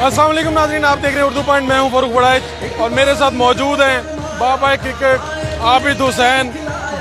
अस्सलाम वालेकुम नाज़रीन, आप देख रहे हैं उर्दू पॉइंट। मैं हूं फरूक बड़ाइच और मेरे साथ मौजूद हैं बाबा क्रिकेट आबिद हुसैन,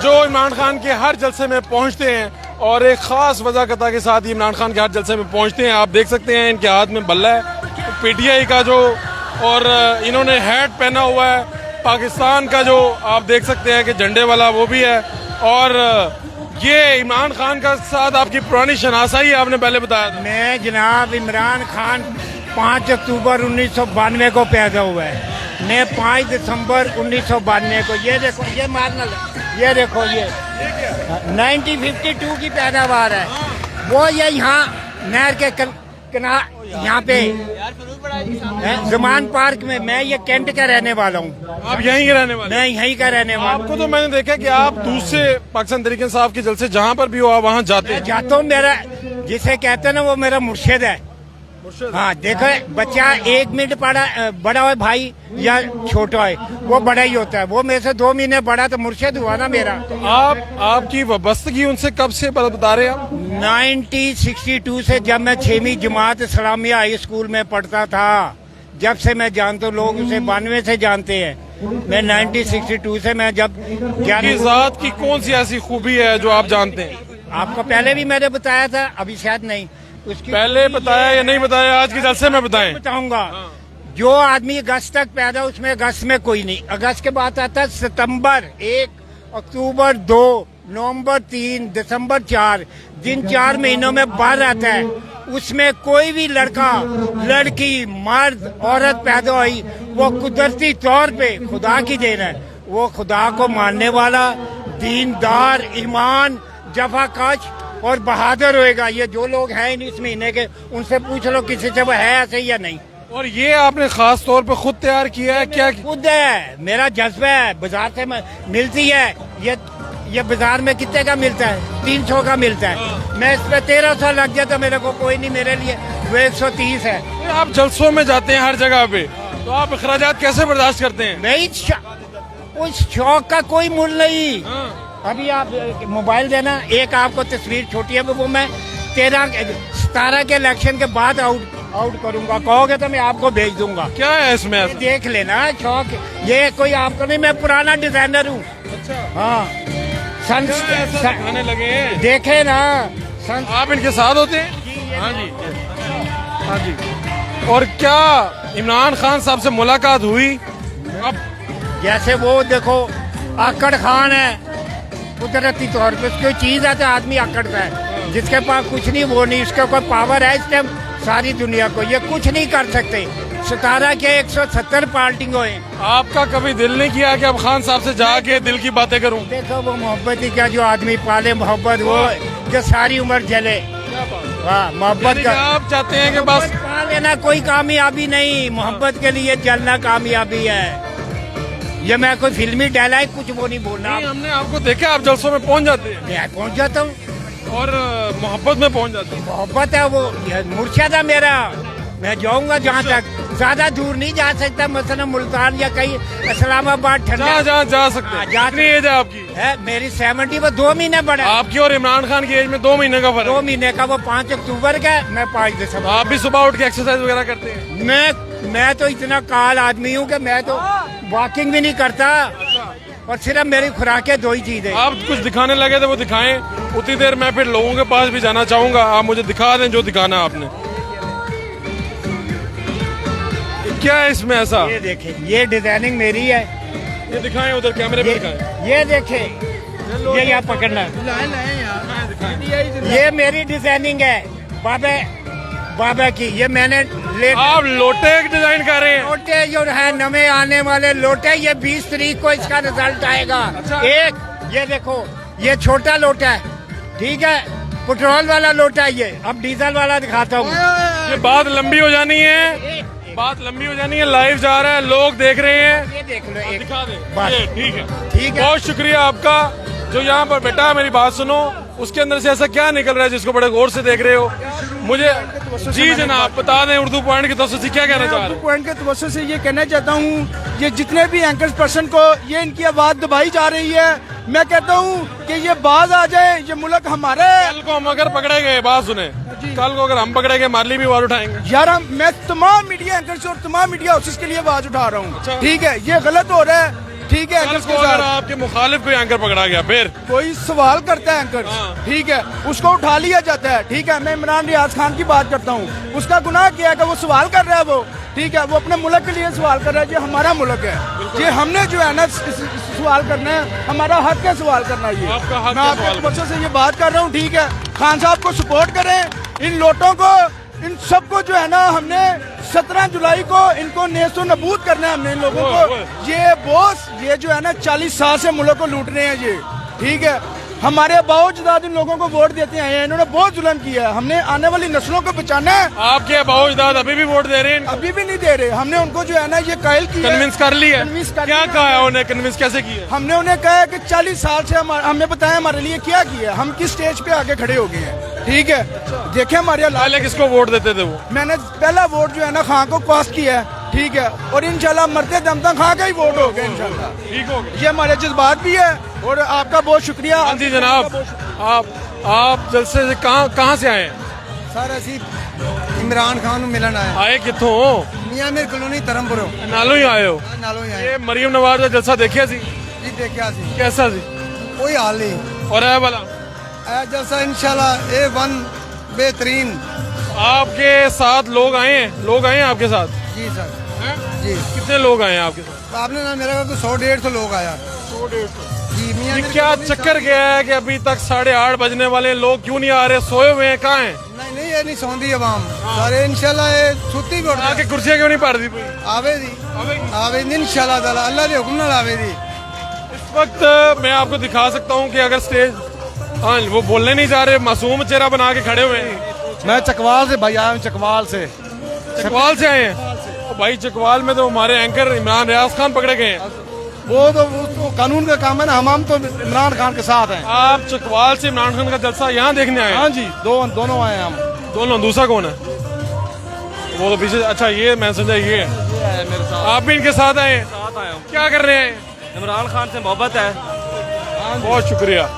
जो इमरान खान के हर जलसे में पहुंचते हैं और एक ख़ास वज़ाक़त के साथ ही इमरान खान के हर जलसे में पहुंचते हैं। आप देख सकते हैं इनके हाथ में बल्ला है PTI का जो, और इन्होंने हैट पहना हुआ है पाकिस्तान का जो, आप देख सकते हैं कि झंडे वाला वो भी है। और ये इमरान खान का साथ आपकी पुरानी शनासाई है, आपने पहले बताया था। मैं जनाब इमरान खान 5 अक्टूबर 1992 को पैदा हुआ है। मैं 5 दिसंबर 1992 को, ये देखो, ये मारना, ये देखो, ये 1952 की पैदावार है। वो ये यहाँ नहर के किनारे यहाँ पे जमान पार्क में, मैं ये कैंट का रहने वाला हूँ। आप यहीं के रहने वाले? मैं यहीं का रहने वाला हूँ। आपको तो मैंने देखा कि आप दूसरे पाकिस्तान तहरीक इंसाफ के जलसे जहाँ पर भी हो आप वहाँ जाते हैं। जाता हूँ, मेरा जिसे कहते हैं ना वो मेरा मुर्शिद है। हाँ देखो, बच्चा 1 मिनट बड़ा है भाई या छोटा है, वो बड़ा ही होता है। वो मेरे से 2 महीने बड़ा तो मुर्शिद हुआ ना मेरा। आपकी वाबस्तगी उनसे कब से बता रहे हैं आप? 1962 से, जब मैं 6वीं जमात इस्लामिया हाई स्कूल में पढ़ता था, जब से मैं जानता हूँ। लोग उसे 92 से जानते हैं। मैं 1962 से, मैं जब ज़ात की कौन सी ऐसी खूबी है जो आप जानते हैं? आपको पहले भी मैंने बताया था, अभी शायद नहीं। उसकी पहले बताया या नहीं बताया, आज के जलसे में बताएं। बताऊंगा। जो आदमी अगस्त तक पैदा, उसमें अगस्त में कोई नहीं। अगस्त के बाद आता है सितंबर 1, अक्टूबर 2, नवंबर 3, दिसंबर 4। जिन 4 महीनों में बाढ़ आता है, उसमें कोई भी लड़का, लड़की, मर्द, औरत पैदा हुई, वो कुदरती तौर पे खुदा की देन है। वो खुदा को मानने वाला, दीनदार, ईमान, जफाकश और बहादुर होएगा। ये जो लोग हैं इस महीने के, उनसे पूछ लो किसी से वो है ऐसे या नहीं। और ये आपने खास तौर पे खुद तैयार किया है क्या? खुद है, मेरा जज्बा है। बाजार से मिलती है ये बाजार में कितने का मिलता है? 300 का मिलता है। मैं इस पे 1300 लग जाता, मेरे को कोई नहीं, मेरे लिए वो 130 है। आप जलसों में जाते हैं हर जगह पे, तो आप अखराजात कैसे बर्दाश्त करते हैं? नहीं, उस शौक का कोई मूल्य नहीं। अभी आप मोबाइल देना, एक आपको तस्वीर छोटी है, वो मैं 17 के इलेक्शन के बाद आउट करूंगा। कहोगे तो मैं आपको भेज दूंगा। क्या है इसमें? देख लेना, शौक ये कोई आपको नहीं। मैं पुराना डिजाइनर हूँ। अच्छा, हाँ, आने लगे हैं। देखे ना, आप इनके साथ होते हैं? हाँ जी, हाँ जी। और क्या इमरान खान साहब से मुलाकात हुई? अब जैसे वो देखो, आकड़ खान है, कुदरती तौर पे कोई चीज है तो आदमी आकड़ता है। जिसके पास कुछ नहीं, वो नहीं, उसका कोई पावर है इस टाइम सारी दुनिया को, ये कुछ नहीं कर सकते। 17 के 170 पार्टिंग हुए। आपका कभी दिल नहीं किया कि अब खान साहब से जाके दिल की बातें करूं? देखो, वो मोहब्बत ही क्या, जो आदमी पाले मोहब्बत, वो जो सारी उम्र जले। वाह, मोहब्बत का आप चाहते हैं कि बस पा लेना कोई कामयाबी नहीं, मोहब्बत के लिए जलना कामयाबी है। ये मैं कोई फिल्मी डायलॉग कुछ वो नहीं बोलना। हमने आपको देखा, आप जलसों में पहुंच जाते हैं। मैं पहुंच जाता हूँ और मोहब्बत में पहुंच जाते हैं। मोहब्बत है, वो मुर्शिद है मेरा। मैं जाऊंगा जहाँ तक, ज्यादा दूर नहीं जा सकता, मसलन मुल्तान या कहीं इस्लामाबाद, ठंडा जहाँ जा सकते हैं। कितनी एज है आपकी? है मेरी 70, वो 2 महीने बड़ा। आपकी और इमरान खान की एज में 2 महीने का फर्क। 2 महीने का, वो 5 अक्टूबर का, मैं 5 दिसंबर। आप भी सुबह उठ के एक्सरसाइज वगैरह करते हैं? मैं तो इतना काल आदमी हूँ कि मैं तो वॉकिंग भी नहीं करता, और सिर्फ मेरी खुराकें 2 ही चीजें। आप कुछ दिखाने लगे थे, वो दिखाएं। उतनी देर मैं फिर लोगों के पास भी जाना चाहूंगा, आप मुझे दिखा दें जो दिखाना है आपने। क्या है इसमें ऐसा? ये देखें, ये डिजाइनिंग मेरी है। ये दिखाएं, उधर कैमरे पे दिखाएं। ये देखें, ये यहाँ पकड़ना, ये मेरी डिजाइनिंग है बाबा की। ये मैंने आप लोटे डिजाइन कर रहे हैं? लोटे जो है नवे आने वाले लोटे, ये 20 तारीख को इसका रिजल्ट आएगा। अच्छा। एक ये देखो, ये छोटा लोटा है, ठीक है, पेट्रोल वाला लोटा है। ये अब डीजल वाला दिखाता हूँ। ये बात लंबी हो जानी है, बात लंबी हो जानी है। लाइव जा रहा है, लोग देख रहे हैं। ये देख लो, एक दिखा दे। बस। ठीक है, ठीक है। बहुत शुक्रिया आपका जो यहाँ पर बेटा। मेरी बात सुनो, उसके अंदर से ऐसा क्या निकल रहा है जिसको बड़े गौर से देख रहे हो? मुझे जी जनाब बता दें, उर्दू पॉइंट की तरफ से क्या कहना चाह रहे हैं? उर्दू पॉइंट के तवज्जो से ये कहना चाहता हूँ, ये जितने भी एंकर्स पर्सन को ये इनकी आवाज दबाई जा रही है, मैं कहता हूँ कि ये बाज आ जाए, ये मुल्क हमारा है। कल को हम अगर पकड़े गए, बात सुने, कल को अगर हम पकड़ेंगे मारली भी आवाज उठाएंगे। यार मैं तमाम मीडिया एंकर्स और तमाम मीडिया हाउसेस के लिए आवाज उठा रहा हूँ। अच्छा। ठीक है, ये गलत हो रहा है। ठीक है, कल एंकर्स को के अगर साथ आपके मुखालिफ कोई एंकर पकड़ा गया फिर कोई सवाल करता है एंकर, हाँ। ठीक है, उसको उठा लिया जाता है। ठीक है, मैं इमरान रियाज खान की बात करता हूँ। उसका गुनाह किया है कि वो सवाल कर रहा है, वो ठीक है, वो अपने मुल्क के लिए सवाल कर रहा है। ये हमारा मुल्क है, ये हमने जो है ना सवाल करना है, हमारा हक है सवाल करना। ये आपका हक मैं है आपके सवाल बच्चों से ये बात कर रहा हूँ। ठीक है, खान साहब को सपोर्ट करें, इन लोटों को, इन सबको जो है ना, हमने 17 जुलाई को इनको नेस्तो नबूद करना है। हमने इन लोगों को, ये बॉस, ये जो है ना 40 साल से मुल्क को लूट रहे हैं ये। ठीक है, हमारे बावजदाद इन लोगों को वोट देते हैं, इन्होंने बहुत जुल्म किया है। हमने आने वाली नस्लों को बचाना है। आपके बावजदाद अभी भी वोट दे रहे हैं, अभी भी नहीं दे रहे। हमने उनको जो है ना ये कायल किया, कन्विंस कर लिया। Convince कर क्या लिया। कहा है उन्हें, कन्विंस कैसे किया? हमने उन्हें कहा कि 40 साल से हमें बताया हमारे लिए क्या किया, हम किस स्टेज पे आके खड़े हो गए हैं। ठीक है, देखे हमारे हालात। पहले किसको वोट देते थे वो? मैंने पहला वोट जो है ना खां को कास्ट किया है। ठीक है, और इंशाल्लाह मरते दम तक खां का ही वोट होगा इंशाल्लाह। ठीक हो गया। ये हमारे जज्बात भी है और आपका बहुत शुक्रिया। हाँ जी जनाब, आप जलसे से कहाँ से आए हैं? सर असी इमरान खान ਨੂੰ ਮਿਲਣ ਆਏ आए कितों हो? ਮੀਆਂ ਮੇਰ ਕਲੋਨੀ ਧਰਮਪੁਰੋਂ नालों ही आए हो? ਨਾਲੋਂ ਹੀ ਆਏ ये मरियम नवाज का जलसा देखिया सी? ਜੀ ਦੇਖਿਆ ਸੀ कैसा सी? ਕੋਈ ਹਾਲ ਨਹੀਂ और है वाला ਇਹ ਜਲਸਾ ਇਨਸ਼ਾਅੱਲਾ A1 बेहतरीन। आपके साथ लोग आए हैं? लोग आए हैं आपके साथ? जी सर हैं? जी कितने लोग आए हैं आपके साथ? आपने ना मेरा को 100-150 लोग आया 100-150। जी मियां ये मेर क्या कॉलोनी चक्कर गया है कि अभी तक 8:30 बजने वाले लोग क्यों नहीं आ रहे? सोए हुए हैं, कहाँ हैं? नहीं नहीं ये नहीं सौंदी आवाम सारे इंशाल्लाह ये सुती भी उठ आके कुर्सियां क्यों नहीं पाड़ दी कोई? आवे दी आवे दी इंशाल्लाह ताला अल्लाह के हुक्म नाल आवे दी। इस वक्त मैं आपको दिखा सकता हूँ कि अगर स्टेज, हाँ वो बोलने नहीं जा रहे, मासूम चेहरा बना के खड़े हुए हैं। मैं चकवाल से भाई आया हूँ, चकवाल से। चकवाल से आए हैं? तो भाई चकवाल में तो हमारे एंकर इमरान रियाज खान पकड़े गए हैं। वो तो कानून का काम है ना, हम तो इमरान खान के साथ हैं। आप चकवाल से इमरान खान का जलसा यहाँ देखने आए हैं? हाँ जी, दोनों आए हैं हम। दोनों? दूसरा कौन है? वो तो पीछे, अच्छा ये मैं समझा ये है। ये है मेरे साथ। आप भी इनके साथ आए हैं? साथ आया हूँ। क्या कर रहे हैं? इमरान खान से मोहब्बत है। बहुत शुक्रिया।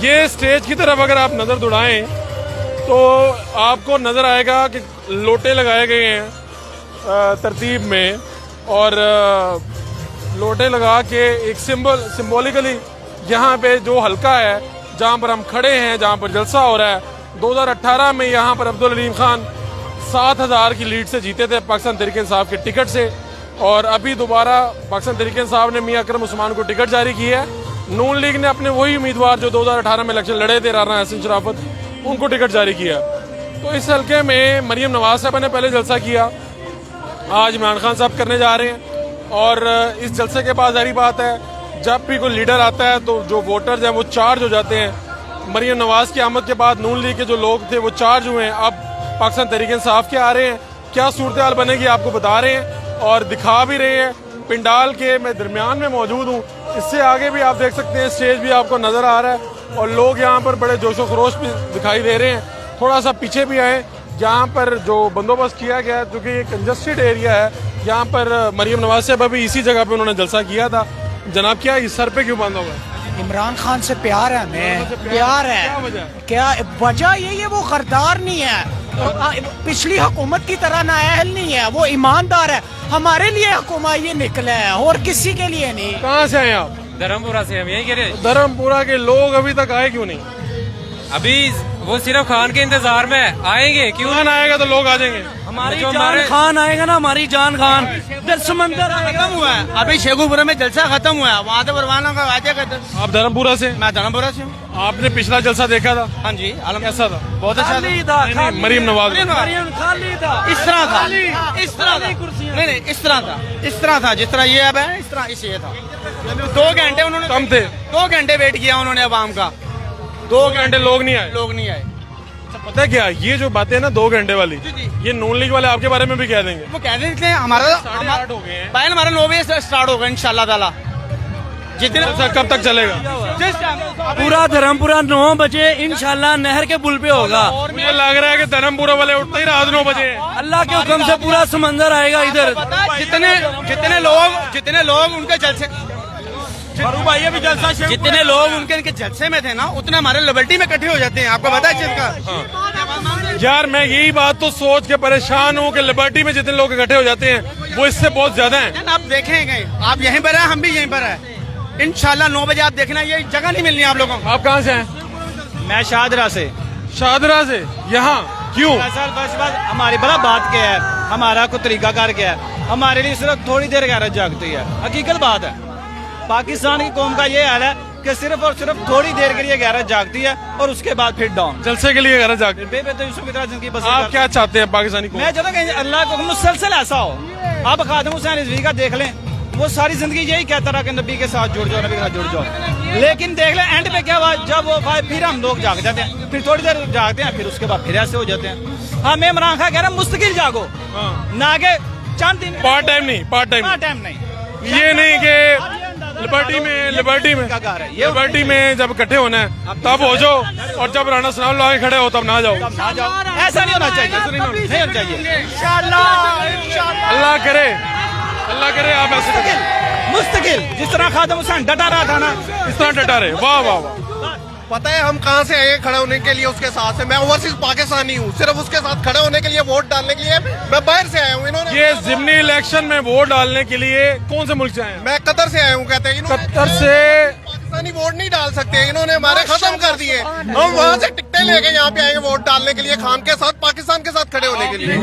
ये स्टेज की तरफ अगर आप नज़र दौड़ाएं तो आपको नज़र आएगा कि लोटे लगाए गए हैं तरतीब में, और लोटे लगा के एक सिंबॉलिकली यहाँ पे जो हल्का है जहाँ पर हम खड़े हैं, जहाँ पर जलसा हो रहा है, 2018 में यहाँ पर अब्दुल अलीम खान 7,000 की लीड से जीते थे पाकिस्तान तहरीक इंसाफ के टिकट से, और अभी दोबारा पाकिस्तान तहरीक इंसाफ ने मियां अकरम उस्मान को टिकट जारी की है। नून लीग ने अपने वही उम्मीदवार जो 2018 में इलेक्शन लड़े थे, राना हसन शराफत, उनको टिकट जारी किया। तो इस हल्के में मरियम नवाज साहब ने पहले जलसा किया, आज इमरान खान साहब करने जा रहे हैं। और इस जलसे के बाद जारी बात है, जब भी कोई लीडर आता है तो जो वोटर्स हैं वो चार्ज हो जाते हैं। मरियम नवाज की आमद के बाद नून लीग के जो लोग थे वो चार्ज हुए हैं, अब पाकिस्तान तहरीक इंसाफ के आ रहे हैं। क्या सूरत हाल बनेगी आपको बता रहे हैं और दिखा भी रहे हैं। पिंडाल के मैं दरमियान में मौजूद हूँ, इससे आगे भी आप देख सकते हैं स्टेज भी आपको नज़र आ रहा है, और लोग यहाँ पर बड़े जोशो खरोश भी दिखाई दे रहे हैं। थोड़ा सा पीछे भी आए, यहाँ पर जो बंदोबस्त किया गया है, क्योंकि ये कंजस्टेड एरिया है, यहाँ पर मरियम नवाज साहब अभी इसी जगह पे उन्होंने जलसा किया था। जनाब क्या इस सर पे क्यों बांधा हुआ है? इमरान खान से प्यार है हमें, प्यार क्या है। वजह? क्या वजह यही है, वो गद्दार नहीं है, पिछली हुकूमत की तरह नाअहल नहीं है, वो ईमानदार है। हमारे लिए हुकूमत ये निकला है और किसी के लिए नहीं। कहाँ से आए आप? धर्मपुरा से हम यही कह रहे। धर्मपुरा के लोग अभी तक आए क्यों नहीं? अभी वो सिर्फ खान के इंतजार में आएंगे। क्यों? खान आएगा तो लोग आ जाएंगे। हमारी जान खान आएगा ना, हमारी जान खान। जब समंदर खत्म हुआ है, अभी शेखुपुरा में जलसा खत्म हुआ है, वहाँ से परवाना का वादे करते। आप धर्मपुरा से? मैं धर्मपुरा से हूँ। आपने पिछला जलसा देखा था? हाँ जी, आलम कैसा था? बहुत अच्छा था। नहीं, मरियम नवाज इस तरह था, इस तरह था, नहीं नहीं इस तरह था, इस तरह था जिस तरह ये अब है, इस तरह इस ये था। 2 घंटे उन्होंने कम थे। 2 घंटे वेट किया उन्होंने अवाम का, 2 घंटे लोग नहीं आए। लोग नहीं आए। पता है क्या, ये जो बातें है ना 2 घंटे वाली, ये नून लीग वाले आपके बारे में भी कह देंगे। वो कह देते हैं हमारा 8:30 हो गए हैं। पहले हमारा 9 बजे से स्टार्ट होगा इंशाल्लाह ताला। जितने जलसा कब तक चलेगा? जिस टाइम पूरा धर्मपुरा 9 बजे इंशाल्लाह नहर के पुल पे होगा। मुझे लग रहा है कि धर्मपुरा वाले उठते ही रात 9 बजे। अल्लाह के हुक्म से पूरा समंदर आएगा इधर। पता है जितने लोग उनके जलसे भाई अभी जलसा जितने लोग उनके जलसे में थे ना, उतने हमारे लिबर्टी में इकट्ठे हो जाते हैं। आपको पता है चीज का? यार मैं यही बात तो सोच के परेशान हूँ कि लिबर्टी में जितने लोग इकट्ठे हो जाते हैं वो इससे बहुत ज्यादा हैं। आप देखेंगे, आप यहीं पर है, हम भी यहीं पर है। इंशाल्लाह 9 बजे आप देखना, ये जगह नहीं मिलनी आप लोगों को। आप कहाँ से हैं? मैं शाहदरा से। शाहदरा से? यहाँ क्यों? सर बस हमारी बड़ा बात क्या है, हमारा कोई तरीका कार क्या है, हमारे लिए सिर्फ थोड़ी देर गैरत जागती है। हकीकत बात है, पाकिस्तान की कौम का ये हाल है कि सिर्फ और सिर्फ थोड़ी देर के लिए गैरत जागती है और उसके बाद फिर डाउन। जलसे के लिए गैरत जागती है। बेबेतयूसुफ की तरह जिंदगी बसर आप क्या चाहते हैं पाकिस्तानी को? मैं चाहता हूँ कि अल्लाह को मुसलसल ऐसा हो। आप खादिम हुसैन रिजवी का देख लें, वो सारी जिंदगी यही कहता रहा कि नबी के साथ जुड़ जाओ, नबी के साथ जुड़ जाओ। लेकिन देख लें एंड पे क्या हुआ, जब वो फिर हम लोग जाग जाते हैं, फिर थोड़ी देर जागते हैं, फिर उसके बाद फिर ऐसे हो जाते हैं। हमें इमरान खान कह रहा है मुस्तकिल जागो, ना के चंद दिन। पार्ट टाइम नहीं, पार्ट टाइम नहीं। ये नहीं कि लिबर्टी में जब इकट्ठे होना है तब हो जाओ, और जब राना सनाउल ला के खड़े हो तब ना जाओ। ना जाओ, ऐसा नहीं होना चाहिए, नहीं होना चाहिए। अल्लाह करे आप ऐसे मुस्तकिल जिस तरह खादिम हुसैन डटा रहा था ना, इस तरह डटा रहे। वाह वाह वाह। पता है हम कहाँ से आए खड़े होने के लिए उसके साथ से? मैं ओवरसीज पाकिस्तानी हूँ, सिर्फ उसके साथ खड़े होने के लिए, वोट डालने के लिए मैं बाहर से आया हूँ। इन्होंने ये जिमनी इलेक्शन में वोट डालने के लिए कौन से मुल्क से आए हैं? मैं कतर से आया हूँ। कहते हैं कतर से पाकिस्तानी वोट नहीं डाल सकते, इन्होंने हमारे खत्म कर दिए। हम वहाँ से टिकटें लेके यहाँ पे आएंगे वोट डालने के लिए, खान के साथ, पाकिस्तान के साथ खड़े होने के लिए।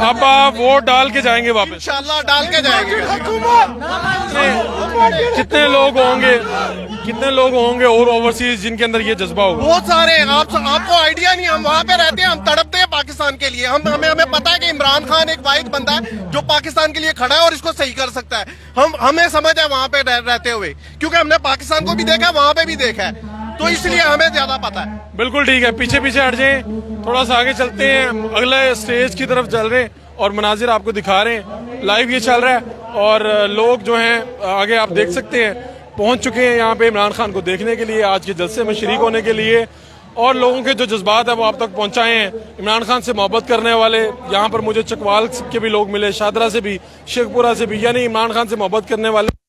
अब आप वोट डाल के जाएंगे वापस? इंशाल्लाह डाल के जाएंगे। कितने लोग होंगे और ओवरसीज जिनके अंदर ये जज्बा होगा? बहुत सारे हैं। आपको आइडिया नहीं, हम वहाँ पे रहते हैं, हम तड़पते हैं पाकिस्तान के लिए। हमें पता है कि इमरान खान एक वाहिद बंदा है जो पाकिस्तान के लिए खड़ा है और इसको सही कर सकता है। हमें समझ है वहाँ पे रहते हुए, क्योंकि हमने पाकिस्तान को भी देखा है, वहाँ पे भी देखा है, तो इसलिए हमें ज्यादा पता है। बिल्कुल ठीक है, पीछे पीछे हट जाएं, थोड़ा सा आगे चलते हैं, अगले स्टेज की तरफ चल रहे हैं और मनाजिर आपको दिखा रहे हैं। लाइव ये चल रहा है और लोग जो हैं आगे आप देख सकते हैं पहुंच चुके हैं यहाँ पे इमरान खान को देखने के लिए, आज के जलसे में शरीक होने के लिए, और लोगों के जो जज्बात है वो आप तक पहुंचाए हैं। इमरान खान से मोहब्बत करने वाले यहाँ पर मुझे चकवाल के भी लोग मिले, शाहदरा से भी, शेखपुरा से भी, यानी इमरान खान से मोहब्बत करने वाले